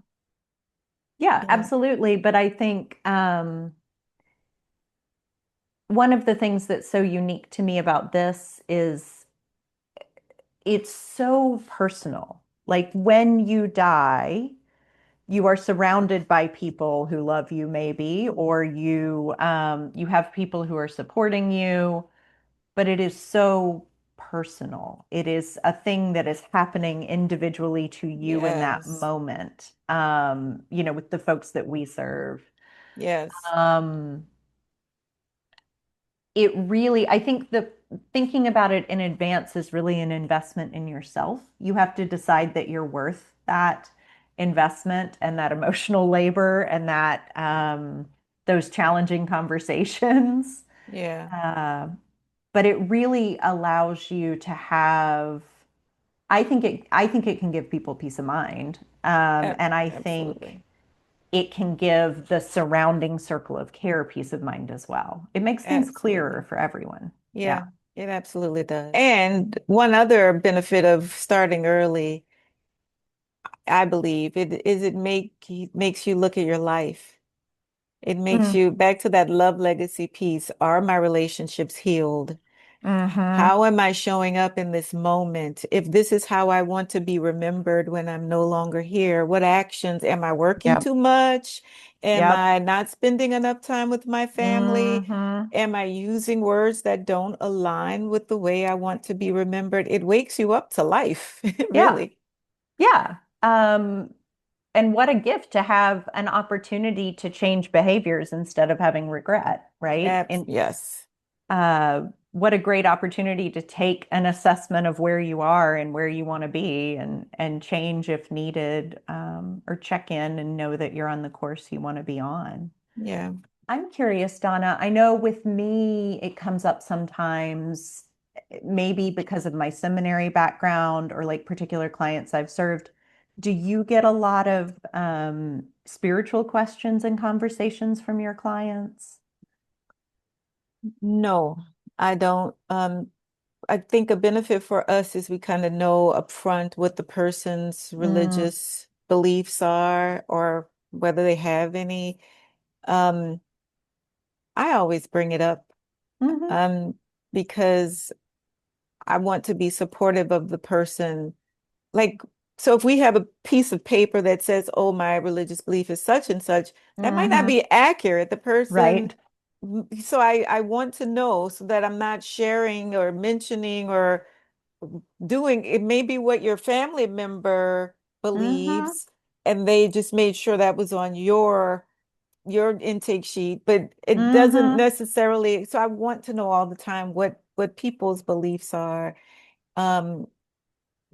Yeah, yeah, absolutely. But I think one of the things that's so unique to me about this is it's so personal. Like when you die, you are surrounded by people who love you, maybe, or you have people who are supporting you, but it is so personal. It is a thing that is happening individually to you in that yes, moment. With the folks that we serve. yes, Um, it really, I think the thinking about it in advance is really an investment in yourself. You have to decide that you're worth that investment and that emotional labor and that those challenging conversations. yeah, Uh, but it really allows you to have, I think it can give people peace of mind. And I think absolutely, it can give the surrounding circle of care peace of mind as well. It makes things clearer absolutely. for everyone. Yeah. Yeah, it absolutely does. And one other benefit of starting early, I believe, it makes you look at your life. It makes Mm, you back to that love legacy piece. Are my relationships healed? Mm-hmm. How am I showing up in this moment? If this is how I want to be remembered when I'm no longer here, what actions? Am I working Yep. too much? Am Yep. I not spending enough time with my family? Mm-hmm. Am I using words that don't align with the way I want to be remembered? It wakes you up to life, Yeah. really. Yeah. And what a gift to have an opportunity to change behaviors instead of having regret, right? And Yes. what a great opportunity to take an assessment of where you are and where you want to be and change if needed, or check in and know that you're on the course you want to be on. Yeah. I'm curious, Donna. I know with me, it comes up sometimes, maybe because of my seminary background or like particular clients I've served. Do you get a lot of spiritual questions and conversations from your clients? No, I don't. I think a benefit for us is we kind of know upfront what the person's Mm, religious beliefs are or whether they have any. Um, I always bring it up hmm um, because I want to be supportive of the person. Like, so if we have a piece of paper that says, oh, my religious belief is such and such, that might not hmm be accurate. The person, Right. so I want to know so that I'm not sharing or mentioning or doing, it may be what your family member hmm believes, and they just made sure that was on your intake sheet, but it doesn't hmm necessarily, so I want to know all the time what people's beliefs are, um,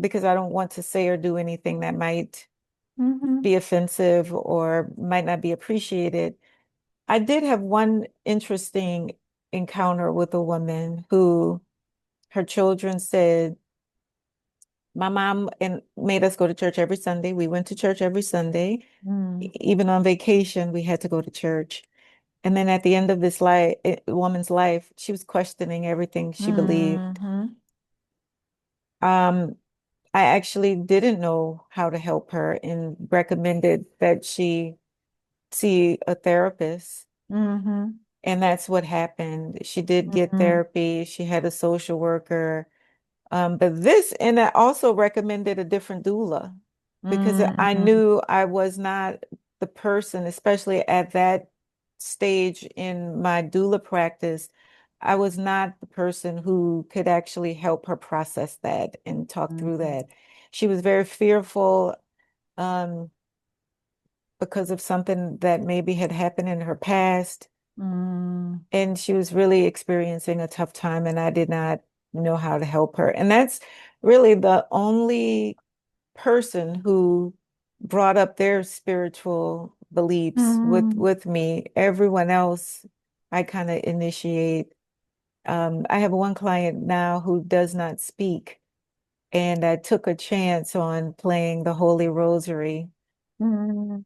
because I don't want to say or do anything that might hmm be offensive or might not be appreciated. I did have one interesting encounter with a woman who her children said, my mom and made us go to church every Sunday. We went to church every Sunday. mm Even on vacation, we had to go to church. And then at the end of this life, woman's life, she was questioning everything she believed. hmm Um, I actually didn't know how to help her and recommended that she see a therapist. hmm And that's what happened. She did get hmm therapy. She had a social worker. But this, and I also recommended a different doula because I hmm knew I was not the person, especially at that stage in my doula practice. I was not the person who could actually help her process that and talk through hmm that. She was very fearful, um, because of something that maybe had happened in her past. mm And she was really experiencing a tough time, and I did not know how to help her. And that's really the only person who brought up their spiritual beliefs hmm with me. Everyone else, I kind of initiate. I have one client now who does not speak, and I took a chance on playing the Holy Rosary, hmm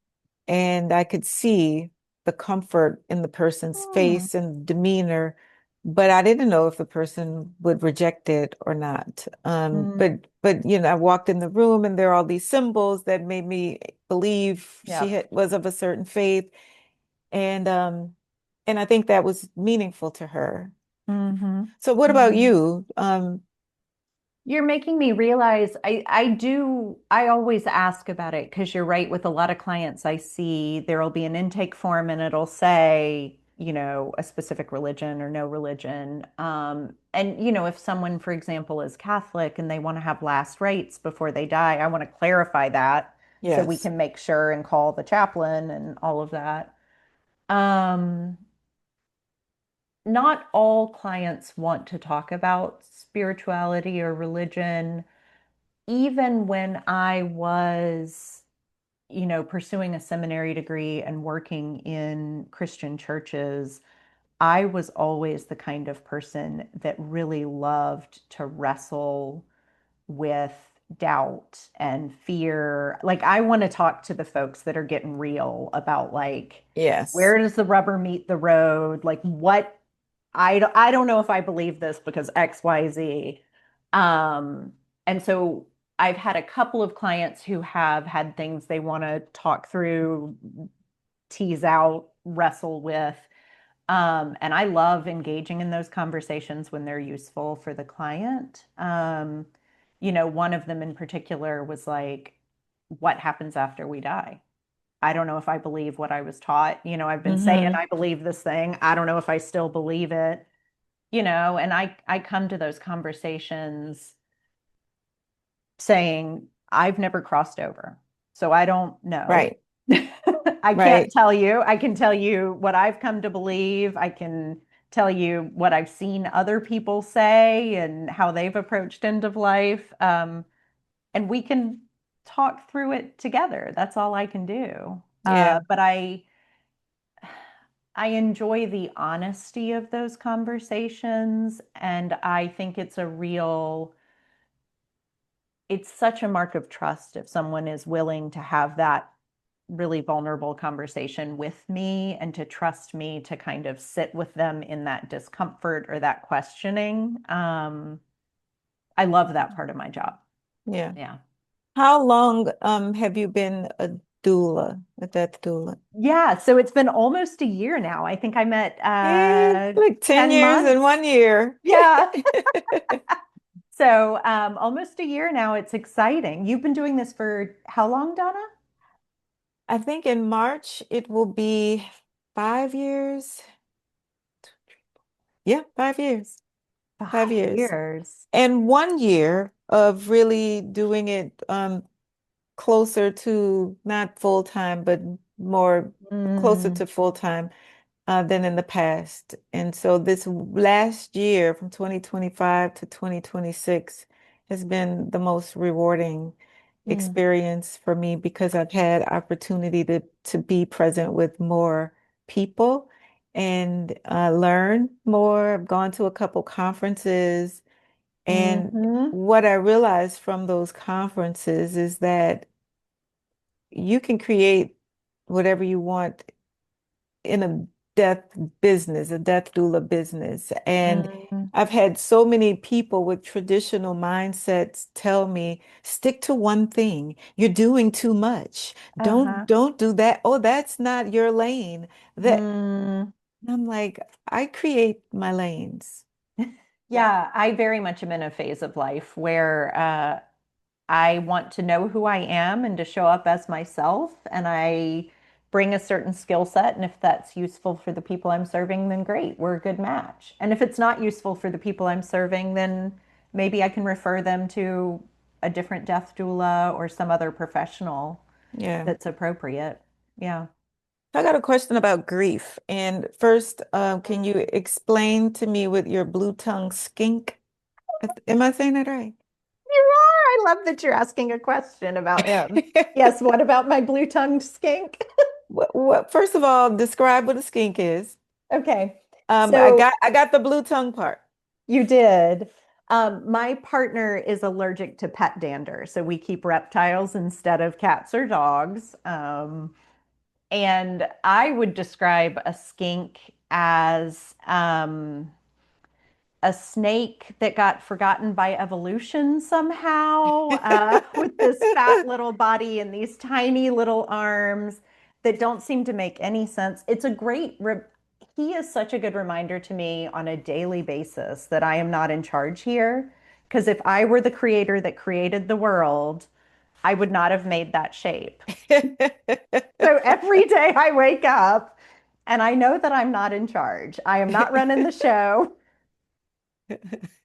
and I could see the comfort in the person's hmm face and demeanor, but I didn't know if the person would reject it or not. mm But I walked in the room and there are all these symbols that made me believe she Yep. was of a certain faith, and I think that was meaningful to her. hmm So what about hmm you? You're making me realize I always ask about it because you're right. With a lot of clients I see, there'll be an intake form and it'll say, a specific religion or no religion. And if someone, for example, is Catholic and they want to have last rites before they die, I want to clarify that so we Yes. can make sure and call the chaplain and all of that. Um, Not all clients want to talk about spirituality or religion. Even when I was, pursuing a seminary degree and working in Christian churches, I was always the kind of person that really loved to wrestle with doubt and fear. Like, I want to talk to the folks that are getting real about, like, Yes. where does the rubber meet the road? Like, I don't know if I believe this because X, Y, Z. Um, and so I've had a couple of clients who have had things they want to talk through, tease out, wrestle with. And I love engaging in those conversations when they're useful for the client. One of them in particular was like, what happens after we die? I don't know if I believe what I was taught. I've been saying Mm-hmm. I believe this thing. I don't know if I still believe it, and I come to those conversations saying, I've never crossed over, so I don't know. Right. I can't Right. tell you. I can tell you what I've come to believe. I can tell you what I've seen other people say and how they've approached end of life. And we can talk through it together. That's all I can do. Yeah. But I enjoy the honesty of those conversations, and I think it's such a mark of trust if someone is willing to have that really vulnerable conversation with me and to trust me to kind of sit with them in that discomfort or that questioning. I love that part of my job. Yeah. Yeah. How long have you been a doula, a death doula? Yeah. So it's been almost a year now. I think I met Like 10 10 years and months. 1 year. Yeah. So almost a year now. It's exciting. You've been doing this for how long, Donna? I think in March it will be 5 years. Yeah, 5 years. 5 years. 5 years. And 1 year of really doing it closer to not full time, but more closer Mm, to full time than in the past. And so this last year from 2025 to 2026 has been the most rewarding mm, experience for me because I've had opportunity to be present with more people and learn more. I've gone to a couple conferences, and hmm. what I realized from those conferences is that you can create whatever you want in a death business, a death doula business. And Mm, I've had so many people with traditional mindsets tell me, stick to one thing. You're doing too much. Don't uh-huh. don't do that. Oh, that's not your lane. That Mm. I'm like, I create my lanes. Yeah, I very much am in a phase of life where I want to know who I am and to show up as myself. And I bring a certain skill set. And if that's useful for the people I'm serving, then great, we're a good match. And if it's not useful for the people I'm serving, then maybe I can refer them to a different death doula or some other professional Yeah. that's appropriate. Yeah. I got a question about grief. And first, can you explain to me with your blue tongue skink? Am I saying that right? You are. I love that you're asking a question about him. Yes, what about my blue-tongued skink? First of all, describe what a skink is. Okay. I So got the blue tongue part. you did. My partner is allergic to pet dander, so we keep reptiles instead of cats or dogs. And I would describe a skink as a snake that got forgotten by evolution somehow, with this fat little body and these tiny little arms that don't seem to make any sense. He is such a good reminder to me on a daily basis that I am not in charge here. Because if I were the creator that created the world, I would not have made that shape. So every day I wake up and I know that I'm not in charge. I am not running the show.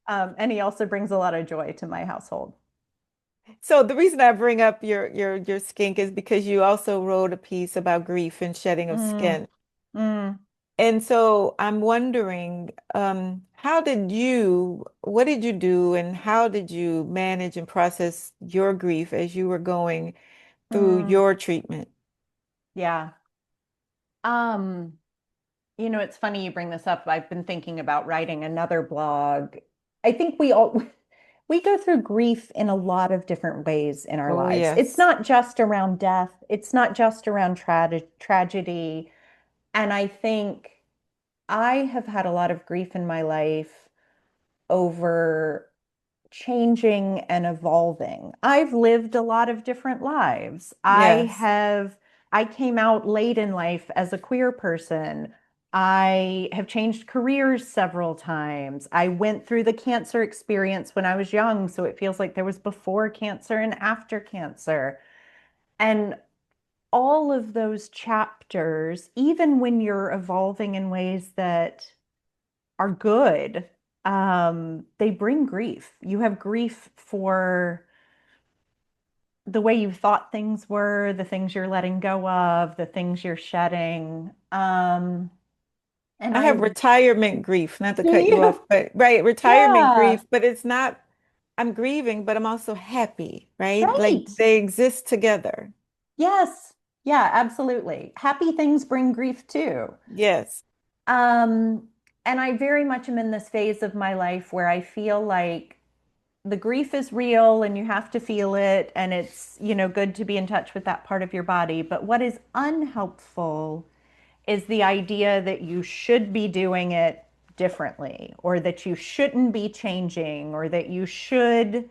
And he also brings a lot of joy to my household. So the reason I bring up your skink is because you also wrote a piece about grief and shedding of Mm, skin. mm, And so I'm wondering, what did you do and how did you manage and process your grief as you were going through mm. your treatment? Yeah. Um, it's funny you bring this up. I've been thinking about writing another blog. I think we go through grief in a lot of different ways in our Oh, lives. It's yes. not just around death. It's not just around tragedy. And I think I have had a lot of grief in my life over changing and evolving. I've lived a lot of different lives. Yes. I came out late in life as a queer person. I have changed careers several times. I went through the cancer experience when I was young, so it feels like there was before cancer and after cancer. And all of those chapters, even when you're evolving in ways that are good, they bring grief. You have grief for the way you thought things were, the things you're letting go of, the things you're shedding. And I have I, retirement grief, not to do cut you off, you? but right, retirement Yeah. grief, but it's not, I'm grieving, but I'm also happy, right? Like Right. they exist together. Yes. Yeah, absolutely. Happy things bring grief too. Yes. Um, and I very much am in this phase of my life where I feel like the grief is real and you have to feel it, and it's, good to be in touch with that part of your body. But what is unhelpful is the idea that you should be doing it differently, or that you shouldn't be changing, or that you shouldn't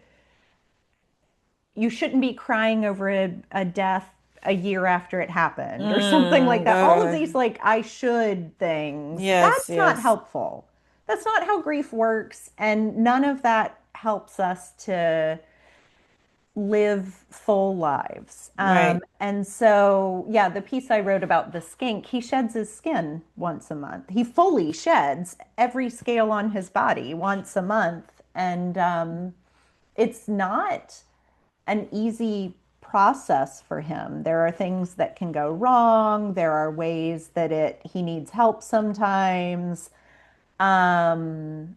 be crying over a death a year after it happened or something like that. All of these, God. like, I should things, Yes, that's not yes. helpful. That's not how grief works. And none of that helps us to live full lives. Right. And so, yeah, the piece I wrote about the skink, he sheds his skin once a month. He fully sheds every scale on his body once a month. And it's not an easy process for him. There are things that can go wrong. There are ways that he needs help sometimes. Um,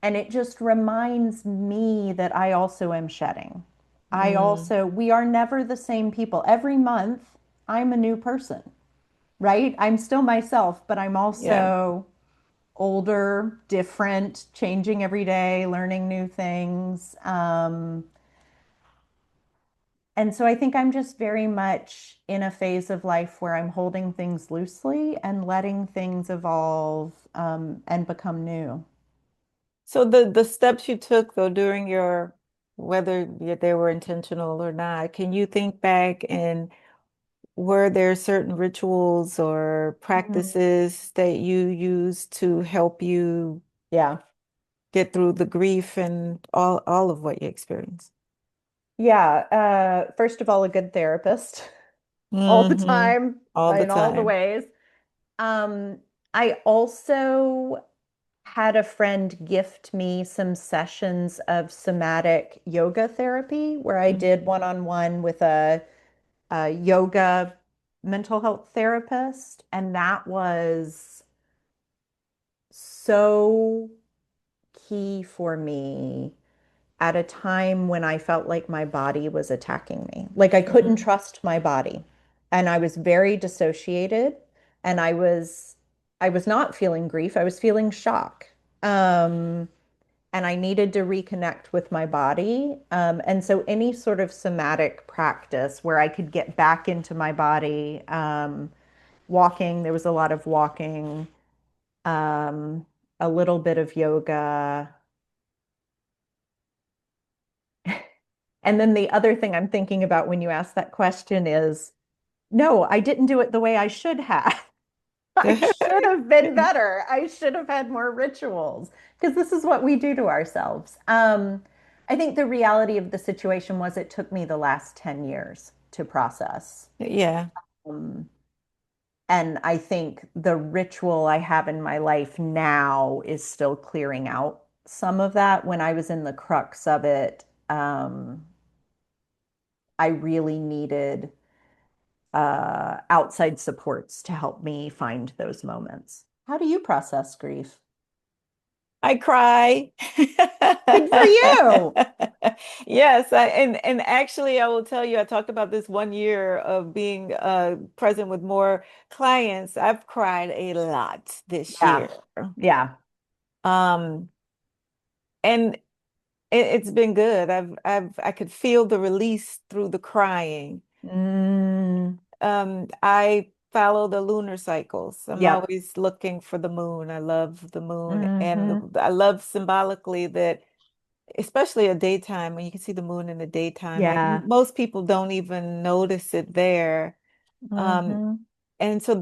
and it just reminds me that I also am shedding. Mm, We are never the same people. Every month, I'm a new person, right? I'm still myself, but I'm yeah. also older, different, changing every day, learning new things. And so I think I'm just very much in a phase of life where I'm holding things loosely and letting things evolve, and become new. So the steps you took though during your, whether they were intentional or not, can you think back and were there certain rituals or Mhm. practices that you used to help you Yeah. get through the grief and all of what you experienced? Yeah. First of all, a good therapist all the Hmm. time All the in all the time. ways. Um, I also had a friend gift me some sessions of somatic yoga therapy where I Mm. did one-on-one with a yoga mental health therapist. And that was so key for me at a time when I felt like my body was attacking me. Like I couldn't Mm. trust my body. And I was very dissociated. And I was not feeling grief. I was feeling shock. Um, and I needed to reconnect with my body. And so any sort of somatic practice where I could get back into my body, walking, there was a lot of walking, um, a little bit of yoga. And then the other thing I'm thinking about when you ask that question is, no, I didn't do it the way I should have. I should have been better. I should have had more rituals because this is what we do to ourselves. I think the reality of the situation was it took me the last 10 years to process. Yeah. Um, and I think the ritual I have in my life now is still clearing out some of that. When I was in the crux of it, I really needed outside supports to help me find those moments. How do you process grief? I cry. Good for you. Yes, and actually I will tell you, I talked about this 1 year of being present with more clients. I've cried a lot this Yeah. year. Yeah. Um, and it's been good. I could feel the release through the crying. Mm, I follow the lunar cycles. I'm yep. always looking for the moon. I love the moon, and Hmm. I love symbolically that, especially at daytime, when you can see the moon in the daytime, like Yeah. most people don't even notice it there. Um, Hmm. and so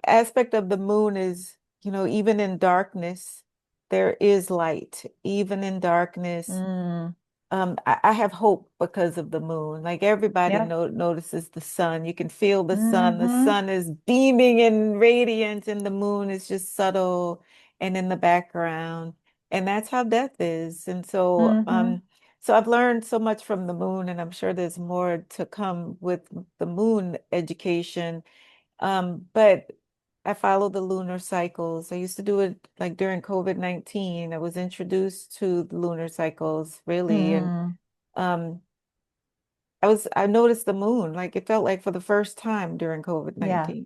aspect of the moon is, even in darkness, there is light. Even in darkness, Mm, I have hope because of the moon. Like everybody yep. notices the sun. You can feel the sun. The Mm-hmm. sun is beaming and radiant, and the moon is just subtle and in the background. And that's how death is. And Mm-hmm. so I've learned so much from the moon, and I'm sure there's more to come with the moon education. But I follow the lunar cycles. I used to do it like during COVID-19. I was introduced to the lunar cycles really, and Mm, um, I noticed the moon, like it felt like for the first time during yeah. COVID-19.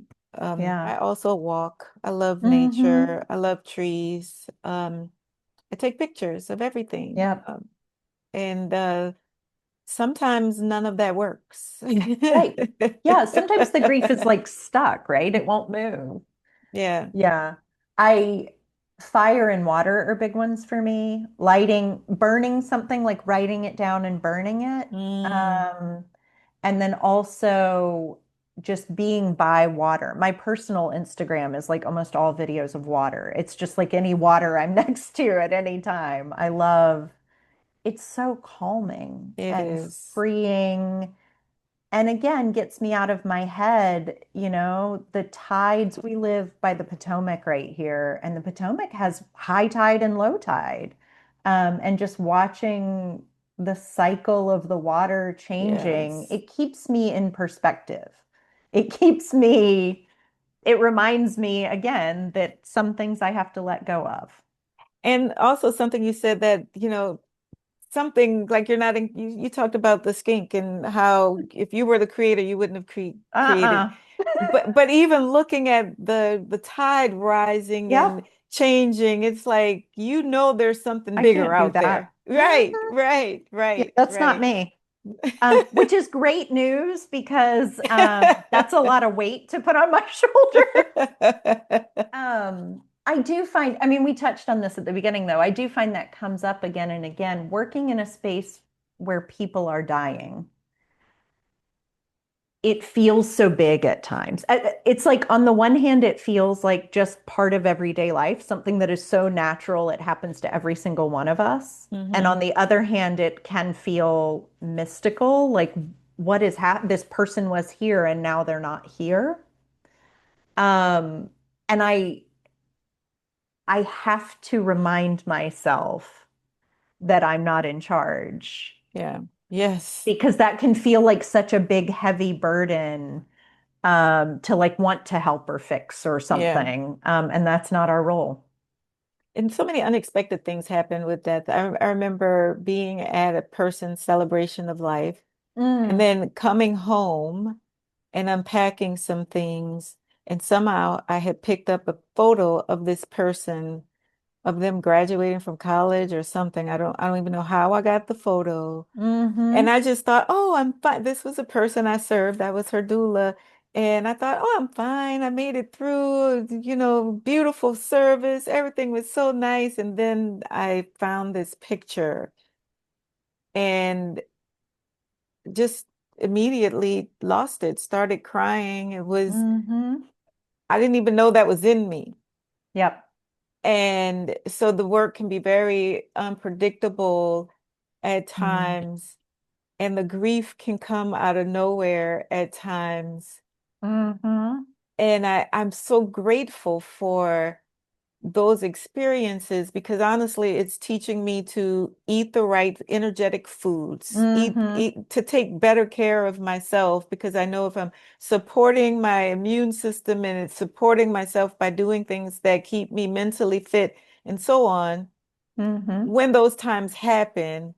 Yeah. I also walk. I love Mm-hmm. nature. I love trees. I take pictures of everything. Yep. And sometimes none of that works. Right. Yeah. Sometimes the grief is like stuck, right? It won't move. Yeah. Yeah. I Fire and water are big ones for me. Burning something like writing it down and burning it. Mm, Um, and then also just being by water. My personal Instagram is like almost all videos of water. It's just like any water I'm next to at any time. It's so calming it and is. freeing, and again gets me out of my head. The tides, we live by the Potomac right here, and the Potomac has high tide and low tide. And just watching the cycle of the water changing, Yes. it keeps me in perspective. It reminds me again that some things I have to let go of. And also something you said that, something like you're not in, you talked about the skink and how if you were the creator, you wouldn't have created. Uh-uh. But even looking at the tide rising and Yep. changing, it's like there's something I bigger can't do out that. there. Right, right, Yeah, right, that's not right. me. Which is great news because that's a lot of weight to put on my shoulder. I do find, I mean, we touched on this at the beginning, though. I do find that comes up again and again, working in a space where people are dying. It feels so big at times. It's like, on the one hand, it feels like just part of everyday life, something that is so natural, it happens to every single one of us. And Hmm. on the other hand, it can feel mystical, like this person was here and now they're not here. Um, and I have to remind myself that I'm not in charge, Yeah. Yes. because that can feel like such a big, heavy burden, to like want to help or fix or Yeah. something. And that's not our role. And so many unexpected things happen with death. I remember being at a person's celebration of life and Mm, then coming home and unpacking some things. And somehow I had picked up a photo of this person, of them graduating from college or something. I don't even know how I got the photo. And mm-hmm, I just thought, oh, I'm fine. This was a person I served. I was her doula. And I thought, oh, I'm fine. I made it through, beautiful service. Everything was so nice. And then I found this picture and just immediately lost it, started crying. mm-hmm. I didn't even know that was in me. Yep. And so the work can be very unpredictable at Mm, times, and the grief can come out of nowhere at times. mm-hmm. And I'm so grateful for those experiences because honestly, it's teaching me to eat the right energetic foods, Mm-hmm. to take better care of myself because I know if I'm supporting my immune system and it's supporting myself by doing things that keep me mentally fit and so on, Mm-hmm. when those times happen,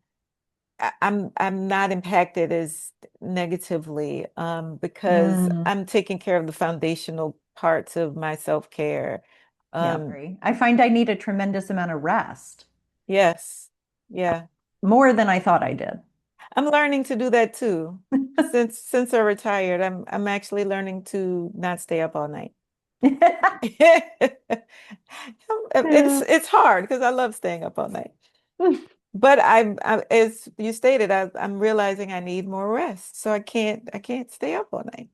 I'm not impacted as negatively because Mm. I'm taking care of the foundational parts of my self-care. Yeah, Um, agree. I find I need a tremendous amount of rest, yes, yeah. more than I thought I did. I'm learning to do that too. Since I retired, I'm actually learning to not stay up all night. It's Yeah. it's hard because I love staying up all night. But as you stated, I'm realizing I need more rest, so I can't stay up all night.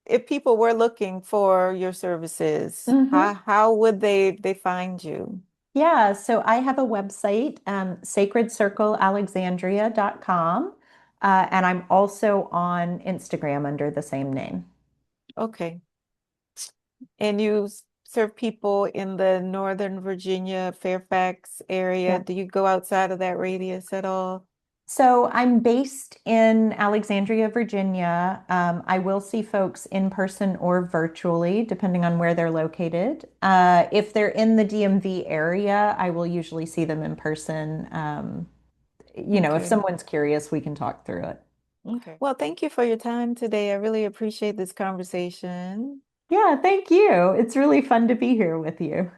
if people were looking for your services, Hmm. how would they find you? Yeah, so I have a website, sacredcirclealexandria.com, and I'm also on Instagram under the same name. Okay. And you serve people in the Northern Virginia, Fairfax area. Yeah. Do you go outside of that radius at all? So I'm based in Alexandria, Virginia. I will see folks in person or virtually, depending on where they're located. If they're in the DMV area, I will usually see them in person. If Okay. someone's curious, we can talk through it. Okay. Well, thank you for your time today. I really appreciate this conversation. Yeah, thank you. It's really fun to be here with you.